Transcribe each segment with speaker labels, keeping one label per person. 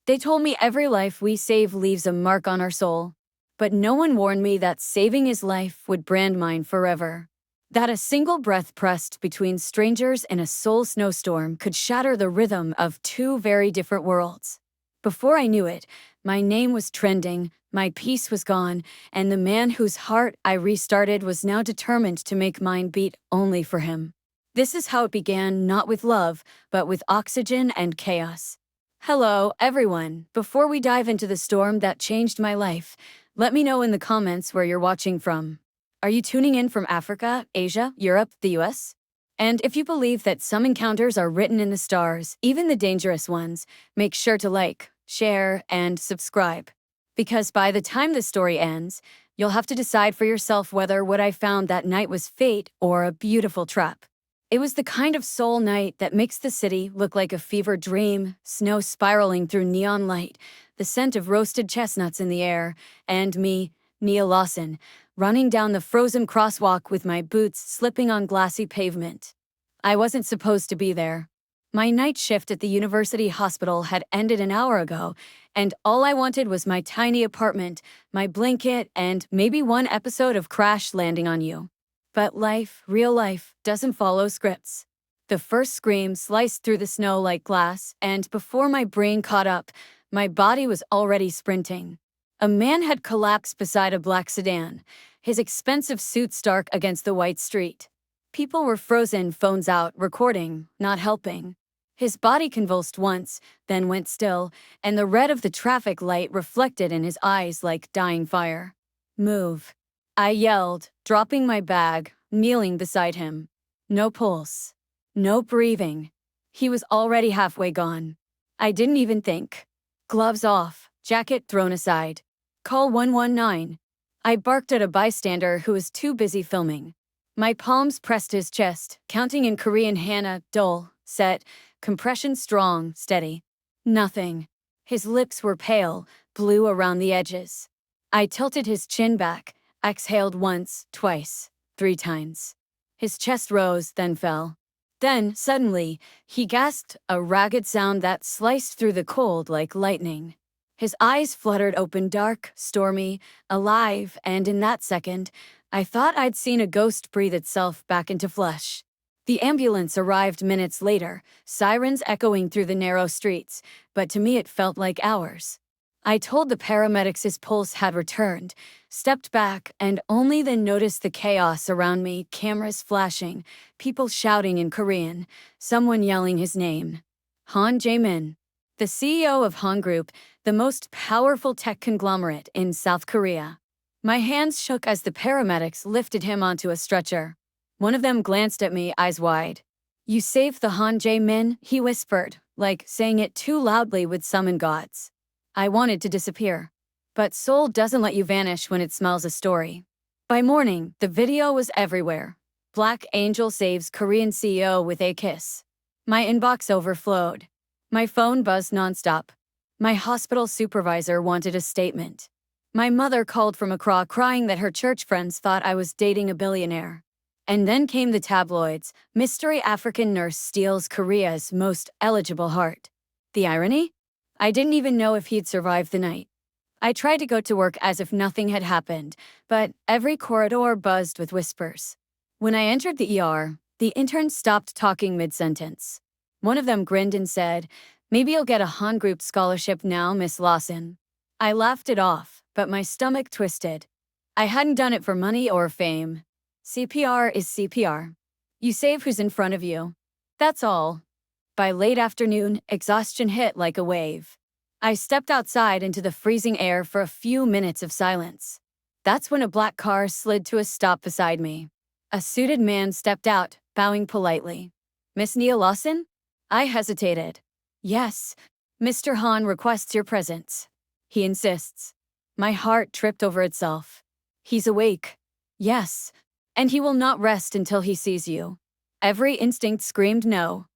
Speaker 1: They told me every life we save leaves a mark on our soul. But no one warned me that saving his life would brand mine forever. That a single breath pressed between strangers in a Seoul snowstorm could shatter the rhythm of two very different worlds. Before I knew it, my name was trending, my peace was gone, and the man whose heart I restarted was now determined to make mine beat only for him. This is how it began, not with love, but with oxygen and chaos. Hello, everyone. Before we dive into the storm that changed my life, let me know in the comments where you're watching from. Are you tuning in from Africa, Asia, Europe, the US? And if you believe that some encounters are written in the stars, even the dangerous ones, make sure to like, share, and subscribe. Because by the time the story ends, you'll have to decide for yourself whether what I found that night was fate or a beautiful trap. It was the kind of Seoul night that makes the city look like a fever dream, snow spiraling through neon light, the scent of roasted chestnuts in the air, and me, Nia Lawson, running down the frozen crosswalk with my boots slipping on glassy pavement. I wasn't supposed to be there. My night shift at the university hospital had ended an hour ago, and all I wanted was my tiny apartment, my blanket, and maybe one episode of Crash Landing on You. But life, real life, doesn't follow scripts. The first scream sliced through the snow like glass, and before my brain caught up, my body was already sprinting. A man had collapsed beside a black sedan, his expensive suit stark against the white street. People were frozen, phones out, recording, not helping. His body convulsed once, then went still, and the red of the traffic light reflected in his eyes like dying fire. Move. I yelled, dropping my bag, kneeling beside him. No pulse. No breathing. He was already halfway gone. I didn't even think. Gloves off, jacket thrown aside. Call 119. I barked at a bystander who was too busy filming. My palms pressed his chest, counting in Korean hana, dull, set, compression strong, steady. Nothing. His lips were pale, blue around the edges. I tilted his chin back, exhaled once, twice, 3 times. His chest rose, then fell. Then, suddenly, he gasped, a ragged sound that sliced through the cold like lightning. His eyes fluttered open, dark, stormy, alive, and in that second, I thought I'd seen a ghost breathe itself back into flesh. The ambulance arrived minutes later, sirens echoing through the narrow streets, but to me it felt like hours. I told the paramedics his pulse had returned, stepped back, and only then noticed the chaos around me, cameras flashing, people shouting in Korean, someone yelling his name. Han Jae-min, the CEO of Han Group, the most powerful tech conglomerate in South Korea. My hands shook as the paramedics lifted him onto a stretcher. One of them glanced at me, eyes wide. "You saved the Han Jae-min," he whispered, like saying it too loudly would summon gods. I wanted to disappear. But Seoul doesn't let you vanish when it smells a story. By morning, the video was everywhere. Black Angel saves Korean CEO with a kiss. My inbox overflowed. My phone buzzed nonstop. My hospital supervisor wanted a statement. My mother called from Accra crying that her church friends thought I was dating a billionaire. And then came the tabloids. Mystery African nurse steals Korea's most eligible heart. The irony? I didn't even know if he'd survived the night. I tried to go to work as if nothing had happened, but every corridor buzzed with whispers. When I entered the ER, the interns stopped talking mid-sentence. One of them grinned and said, "Maybe you'll get a Han Group scholarship now, Miss Lawson." I laughed it off, but my stomach twisted. I hadn't done it for money or fame. CPR is CPR. You save who's in front of you. That's all. By late afternoon, exhaustion hit like a wave. I stepped outside into the freezing air for a few minutes of silence. That's when a black car slid to a stop beside me. A suited man stepped out, bowing politely. "Miss Nia Lawson?" I hesitated. "Yes. Mr. Han requests your presence. He insists." My heart tripped over itself. "He's awake." "Yes. And he will not rest until he sees you." Every instinct screamed no.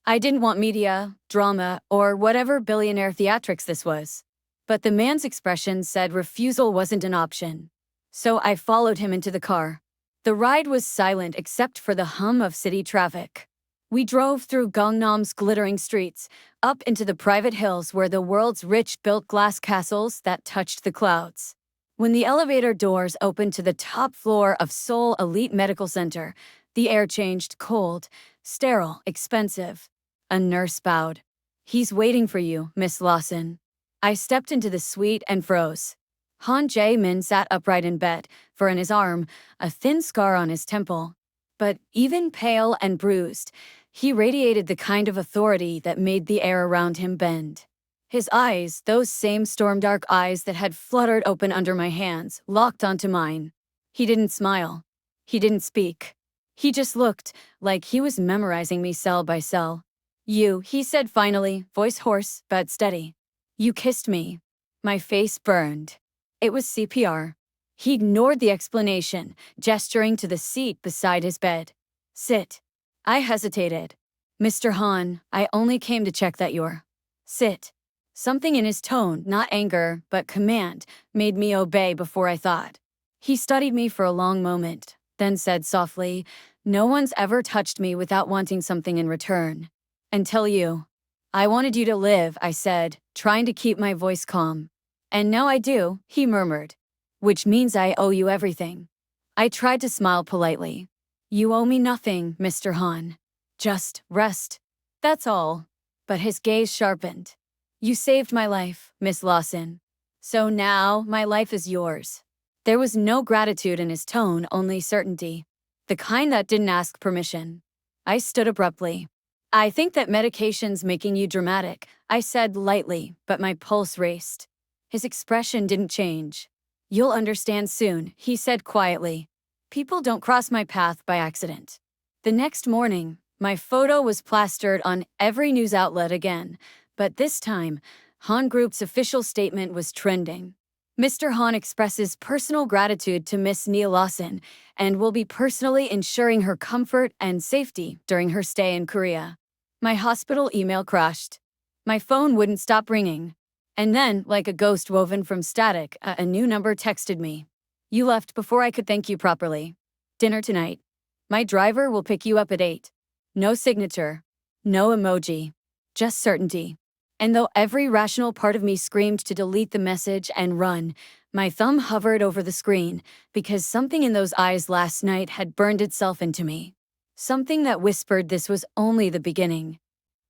Speaker 1: I didn't want media, drama, or whatever billionaire theatrics this was. But the man's expression said refusal wasn't an option. So I followed him into the car. The ride was silent except for the hum of city traffic. We drove through Gangnam's glittering streets, up into the private hills where the world's rich built glass castles that touched the clouds. When the elevator doors opened to the top floor of Seoul Elite Medical Center, the air changed cold, sterile, expensive. A nurse bowed. "He's waiting for you, Miss Lawson." I stepped into the suite and froze. Han Jae-min sat upright in bed, fur in his arm, a thin scar on his temple. But even pale and bruised, he radiated the kind of authority that made the air around him bend. His eyes, those same storm-dark eyes that had fluttered open under my hands, locked onto mine. He didn't smile. He didn't speak. He just looked, like he was memorizing me cell by cell. "You," he said finally, voice hoarse but steady. "You kissed me." My face burned. It was CPR. He ignored the explanation, gesturing to the seat beside his bed. "Sit." I hesitated. "Mr. Han, I only came to check that you're." "Sit." Something in his tone, not anger, but command, made me obey before I thought. He studied me for a long moment, then said softly, "No one's ever touched me without wanting something in return. Until you." "I wanted you to live," I said, trying to keep my voice calm. "And now I do," he murmured. "Which means I owe you everything." I tried to smile politely. "You owe me nothing, Mr. Han. Just rest. That's all." But his gaze sharpened. "You saved my life, Miss Lawson. So now my life is yours." There was no gratitude in his tone, only certainty. The kind that didn't ask permission. I stood abruptly. "I think that medication's making you dramatic," I said lightly, but my pulse raced. His expression didn't change. "You'll understand soon," he said quietly. "People don't cross my path by accident." The next morning, my photo was plastered on every news outlet again, but this time, Han Group's official statement was trending. "Mr. Han expresses personal gratitude to Miss Nia Lawson and will be personally ensuring her comfort and safety during her stay in Korea." My hospital email crashed. My phone wouldn't stop ringing. And then, like a ghost woven from static, a new number texted me. "You left before I could thank you properly. Dinner tonight. My driver will pick you up at 8. No signature. No emoji. Just certainty." And though every rational part of me screamed to delete the message and run, my thumb hovered over the screen because something in those eyes last night had burned itself into me. Something that whispered this was only the beginning.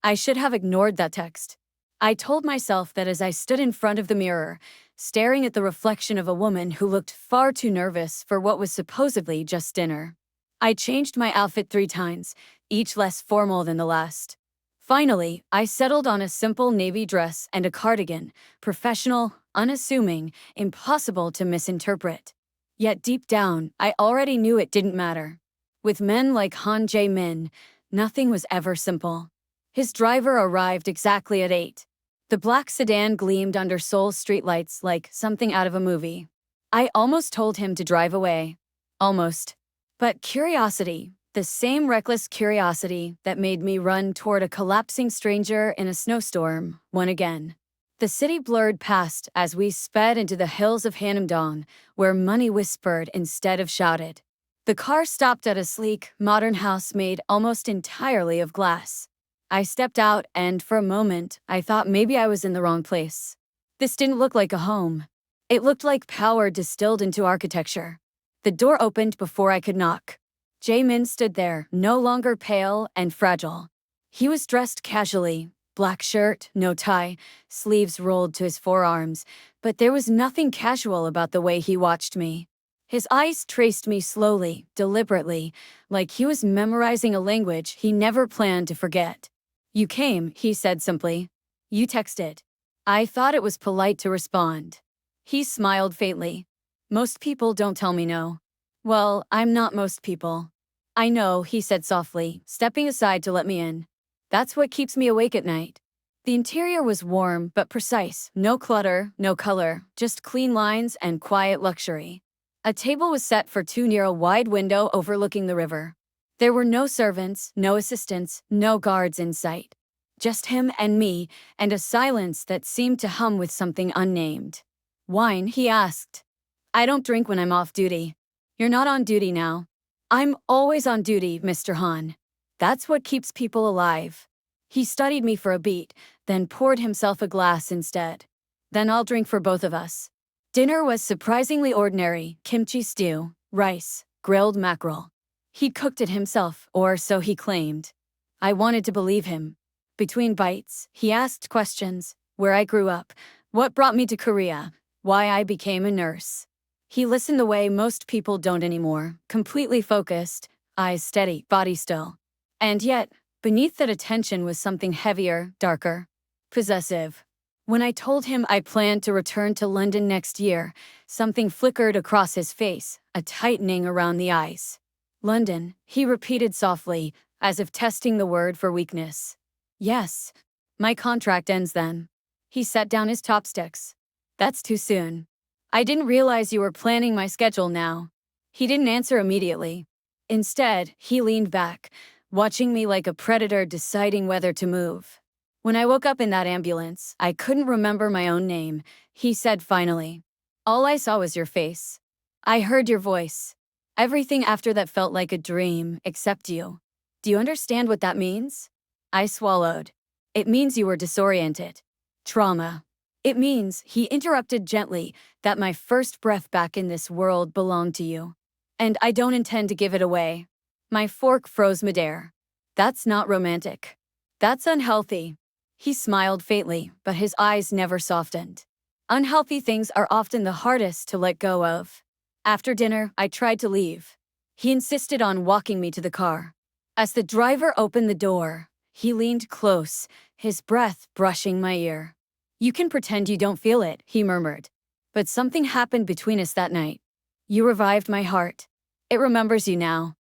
Speaker 1: I should have ignored that text. I told myself that as I stood in front of the mirror, staring at the reflection of a woman who looked far too nervous for what was supposedly just dinner. I changed my outfit 3 times, each less formal than the last. Finally, I settled on a simple navy dress and a cardigan, professional, unassuming, impossible to misinterpret. Yet deep down, I already knew it didn't matter. With men like Han Jae-min, nothing was ever simple. His driver arrived exactly at 8. The black sedan gleamed under Seoul streetlights like something out of a movie. I almost told him to drive away. Almost. But curiosity, the same reckless curiosity that made me run toward a collapsing stranger in a snowstorm, won again. The city blurred past as we sped into the hills of Hanamdong, where money whispered instead of shouted. The car stopped at a sleek, modern house made almost entirely of glass. I stepped out and, for a moment, I thought maybe I was in the wrong place. This didn't look like a home. It looked like power distilled into architecture. The door opened before I could knock. Jae-min stood there, no longer pale and fragile. He was dressed casually, black shirt, no tie, sleeves rolled to his forearms, but there was nothing casual about the way he watched me. His eyes traced me slowly, deliberately, like he was memorizing a language he never planned to forget. "You came," he said simply. "You texted." I thought it was polite to respond. He smiled faintly. "Most people don't tell me no." "Well, I'm not most people." "I know," he said softly, stepping aside to let me in. "That's what keeps me awake at night." The interior was warm but precise, no clutter, no color, just clean lines and quiet luxury. A table was set for 2 near a wide window overlooking the river. There were no servants, no assistants, no guards in sight. Just him and me, and a silence that seemed to hum with something unnamed. "Wine?" he asked. "I don't drink when I'm off duty." "You're not on duty now." "I'm always on duty, Mr. Han." That's what keeps people alive. He studied me for a beat, then poured himself a glass instead. Then I'll drink for both of us. Dinner was surprisingly ordinary: kimchi stew, rice, grilled mackerel. He'd cooked it himself, or so he claimed. I wanted to believe him. Between bites, he asked questions: where I grew up, what brought me to Korea, why I became a nurse. He listened the way most people don't anymore, completely focused, eyes steady, body still. And yet, beneath that attention was something heavier, darker, possessive. When I told him I planned to return to London next year, something flickered across his face, a tightening around the eyes. London, he repeated softly, as if testing the word for weakness. Yes. My contract ends then. He set down his chopsticks. That's too soon. I didn't realize you were planning my schedule now. He didn't answer immediately. Instead, he leaned back, watching me like a predator deciding whether to move. When I woke up in that ambulance, I couldn't remember my own name, he said finally. All I saw was your face. I heard your voice. Everything after that felt like a dream, except you. Do you understand what that means? I swallowed. It means you were disoriented. Trauma. It means, he interrupted gently, that my first breath back in this world belonged to you. And I don't intend to give it away. My fork froze midair. That's not romantic. That's unhealthy. He smiled faintly, but his eyes never softened. Unhealthy things are often the hardest to let go of. After dinner, I tried to leave. He insisted on walking me to the car. As the driver opened the door, he leaned close, his breath brushing my ear. You can pretend you don't feel it, he murmured. But something happened between us that night. You revived my heart. It remembers you now.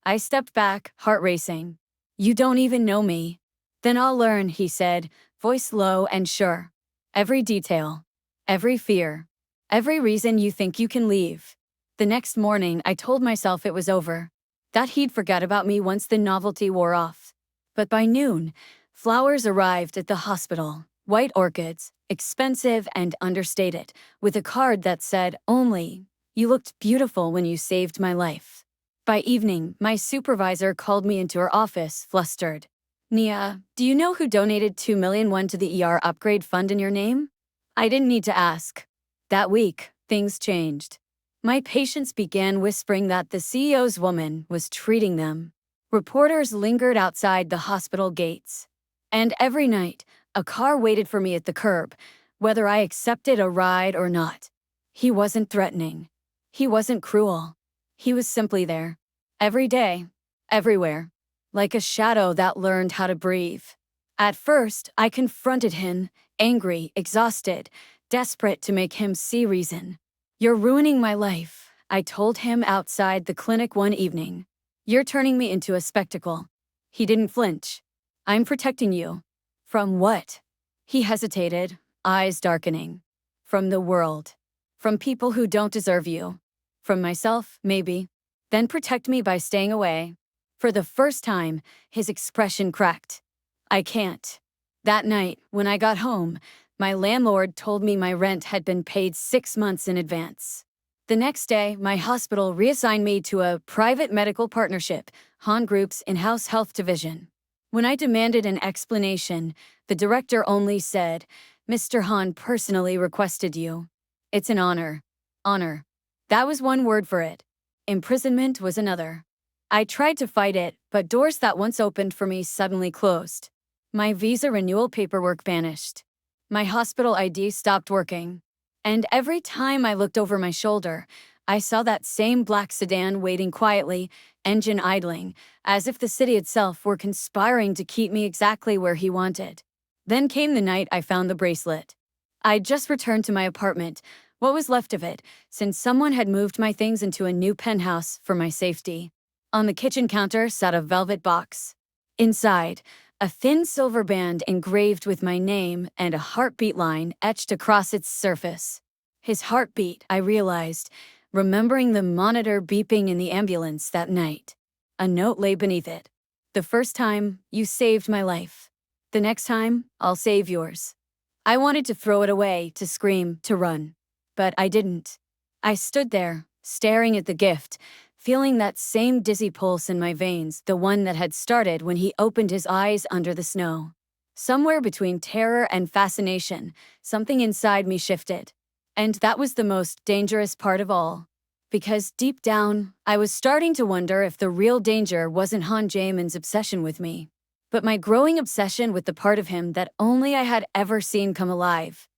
Speaker 1: I stepped back, heart racing. You don't even know me. Then I'll learn, he said, voice low and sure. Every detail. Every fear. Every reason you think you can leave. The next morning, I told myself it was over. That he'd forget about me once the novelty wore off. But by noon, flowers arrived at the hospital. White orchids, expensive and understated, with a card that said, only, you looked beautiful when you saved my life. By evening, my supervisor called me into her office, flustered. Nia, do you know who donated $2 million to the ER upgrade fund in your name? I didn't need to ask. That week, things changed. My patients began whispering that the CEO's woman was treating them. Reporters lingered outside the hospital gates. And every night, a car waited for me at the curb, whether I accepted a ride or not. He wasn't threatening. He wasn't cruel. He was simply there. Every day. Everywhere. Like a shadow that learned how to breathe. At first, I confronted him, angry, exhausted, desperate to make him see reason. You're ruining my life, I told him outside the clinic one evening. You're turning me into a spectacle. He didn't flinch. I'm protecting you. From what? He hesitated, eyes darkening. From the world. From people who don't deserve you. From myself, maybe. Then protect me by staying away. For the first time, his expression cracked. I can't. That night, when I got home, my landlord told me my rent had been paid 6 months in advance. The next day, my hospital reassigned me to a private medical partnership, Han Group's in-house health division. When I demanded an explanation, the director only said, Mr. Han personally requested you. It's an honor. Honor. That was one word for it. Imprisonment was another. I tried to fight it, but doors that once opened for me suddenly closed. My visa renewal paperwork vanished. My hospital ID stopped working. And every time I looked over my shoulder, I saw that same black sedan waiting quietly, engine idling, as if the city itself were conspiring to keep me exactly where he wanted. Then came the night I found the bracelet. I'd just returned to my apartment, what was left of it, since someone had moved my things into a new penthouse for my safety. On the kitchen counter sat a velvet box. Inside, a thin silver band engraved with my name and a heartbeat line etched across its surface. His heartbeat, I realized, remembering the monitor beeping in the ambulance that night. A note lay beneath it. The first time, you saved my life. The next time, I'll save yours. I wanted to throw it away, to scream, to run. But I didn't. I stood there, staring at the gift, feeling that same dizzy pulse in my veins, the one that had started when he opened his eyes under the snow. Somewhere between terror and fascination, something inside me shifted. And that was the most dangerous part of all. Because deep down, I was starting to wonder if the real danger wasn't Han Jae-min's obsession with me, but my growing obsession with the part of him that only I had ever seen come alive.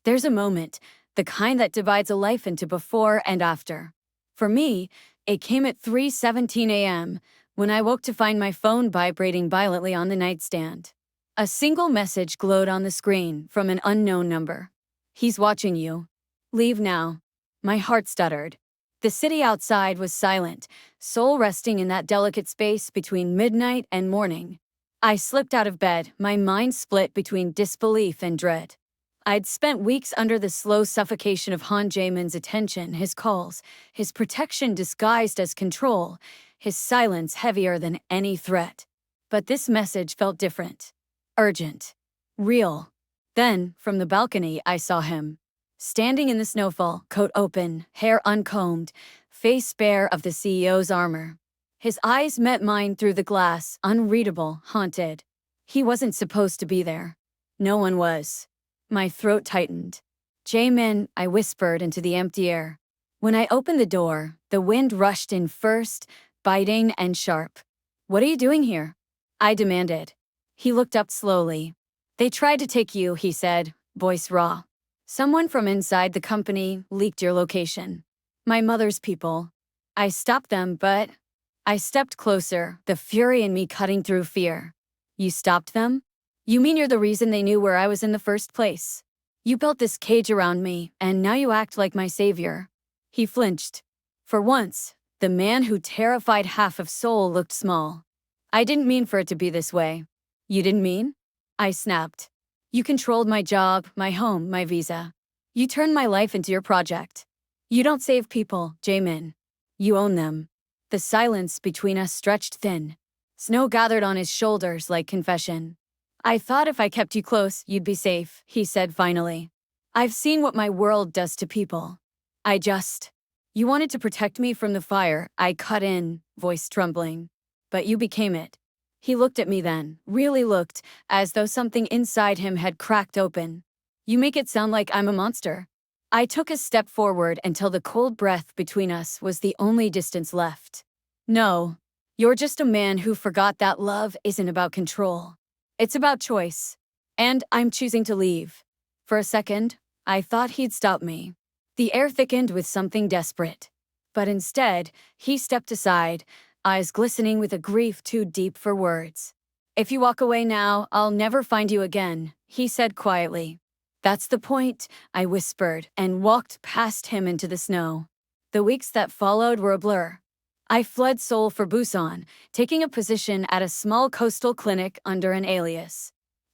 Speaker 1: There's a moment, the kind that divides a life into before and after. For me, it came at 3:17 a.m., when I woke to find my phone vibrating violently on the nightstand. A single message glowed on the screen from an unknown number. "He's watching you. Leave now." My heart stuttered. The city outside was silent, Seoul resting in that delicate space between midnight and morning. I slipped out of bed, my mind split between disbelief and dread. I'd spent weeks under the slow suffocation of Han Jae-min's attention, his calls, his protection disguised as control, his silence heavier than any threat. But this message felt different. Urgent. Real. Then, from the balcony, I saw him. Standing in the snowfall, coat open, hair uncombed, face bare of the CEO's armor. His eyes met mine through the glass, unreadable, haunted. He wasn't supposed to be there. No one was. My throat tightened. "Jae-min," I whispered into the empty air. When I opened the door, the wind rushed in first, biting and sharp. "What are you doing here?" I demanded. He looked up slowly. "They tried to take you," he said, voice raw. "Someone from inside the company leaked your location. My mother's people. I stopped them, but..." I stepped closer, the fury in me cutting through fear. "You stopped them? You mean you're the reason they knew where I was in the first place? You built this cage around me, and now you act like my savior." He flinched. For once, the man who terrified half of Seoul looked small. "I didn't mean for it to be this way." "You didn't mean?" I snapped. "You controlled my job, my home, my visa. You turned my life into your project. You don't save people, Jae-min. You own them." The silence between us stretched thin. Snow gathered on his shoulders like confession. "I thought if I kept you close, you'd be safe," he said finally. "I've seen what my world does to people. You wanted to protect me from the fire," I cut in, voice trembling. "But you became it." He looked at me then, really looked, as though something inside him had cracked open. "You make it sound like I'm a monster." I took a step forward until the cold breath between us was the only distance left. "No, you're just a man who forgot that love isn't about control. It's about choice. And I'm choosing to leave." For a second, I thought he'd stop me. The air thickened with something desperate. But instead, he stepped aside, eyes glistening with a grief too deep for words. "If you walk away now, I'll never find you again," he said quietly. "That's the point," I whispered, and walked past him into the snow. The weeks that followed were a blur. I fled Seoul for Busan, taking a position at a small coastal clinic under an alias.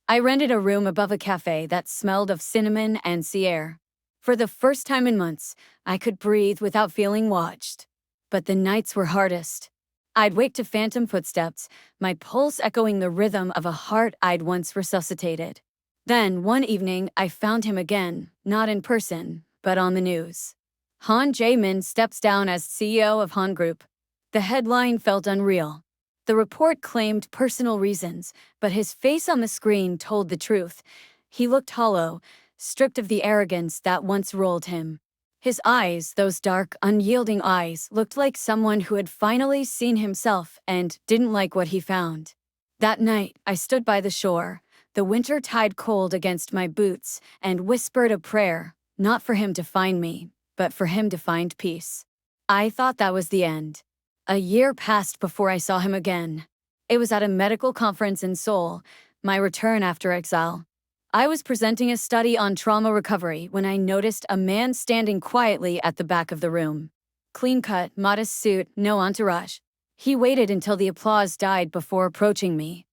Speaker 1: I rented a room above a cafe that smelled of cinnamon and sea air. For the first time in months, I could breathe without feeling watched. But the nights were hardest. I'd wake to phantom footsteps, my pulse echoing the rhythm of a heart I'd once resuscitated. Then, one evening, I found him again, not in person, but on the news. Han Jae-min steps down as CEO of Han Group. The headline felt unreal. The report claimed personal reasons, but his face on the screen told the truth. He looked hollow, stripped of the arrogance that once ruled him. His eyes, those dark, unyielding eyes, looked like someone who had finally seen himself and didn't like what he found. That night, I stood by the shore, the winter tide cold against my boots, and whispered a prayer, not for him to find me, but for him to find peace. I thought that was the end. A year passed before I saw him again. It was at a medical conference in Seoul, my return after exile. I was presenting a study on trauma recovery when I noticed a man standing quietly at the back of the room. Clean-cut, modest suit, no entourage. He waited until the applause died before approaching me.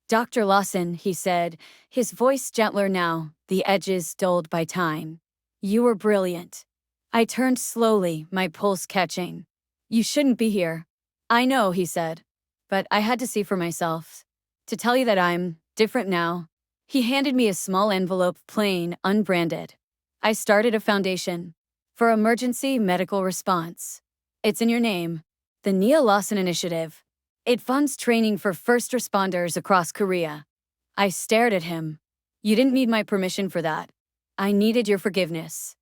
Speaker 1: "Dr. Lawson," he said, his voice gentler now, the edges dulled by time. "You were brilliant." I turned slowly, my pulse catching. "You shouldn't be here." "I know," he said. "But I had to see for myself. To tell you that I'm different now." He handed me a small envelope, plain, unbranded. "I started a foundation for emergency medical response. It's in your name." The Nia Lawson Initiative. It funds training for first responders across Korea. I stared at him. You didn't need my permission for that. I needed your forgiveness.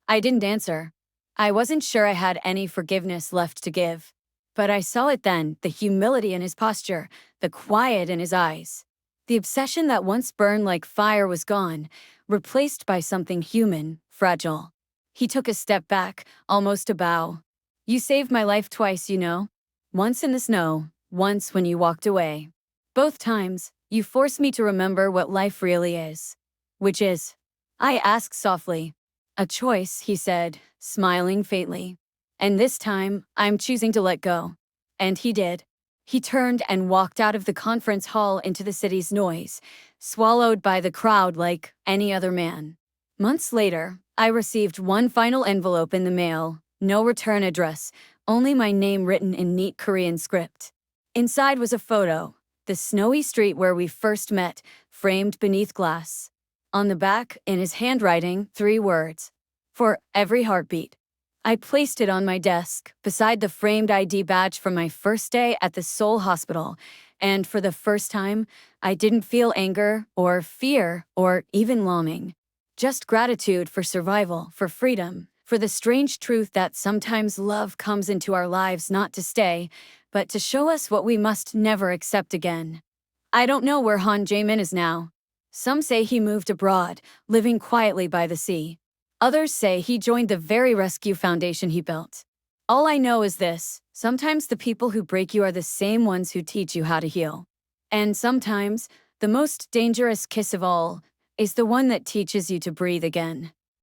Speaker 1: I didn't answer. I wasn't sure I had any forgiveness left to give. But I saw it then, the humility in his posture, the quiet in his eyes. The obsession that once burned like fire was gone, replaced by something human, fragile. He took a step back, almost a bow. You saved my life twice, you know. Once in the snow, once when you walked away. Both times, you forced me to remember what life really is. Which is? I asked softly. A choice, he said, smiling faintly. And this time, I'm choosing to let go. And he did. He turned and walked out of the conference hall into the city's noise, swallowed by the crowd like any other man. Months later, I received one final envelope in the mail, no return address, only my name written in neat Korean script. Inside was a photo, the snowy street where we first met, framed beneath glass. On the back, in his handwriting, 3 words. For every heartbeat. I placed it on my desk, beside the framed ID badge from my first day at the Seoul hospital, and for the first time, I didn't feel anger, or fear, or even longing. Just gratitude for survival, for freedom, for the strange truth that sometimes love comes into our lives not to stay, but to show us what we must never accept again. I don't know where Han Jae-min is now. Some say he moved abroad, living quietly by the sea. Others say he joined the very rescue foundation he built. All I know is this: sometimes the people who break you are the same ones who teach you how to heal. And sometimes, the most dangerous kiss of all is the one that teaches you to breathe again.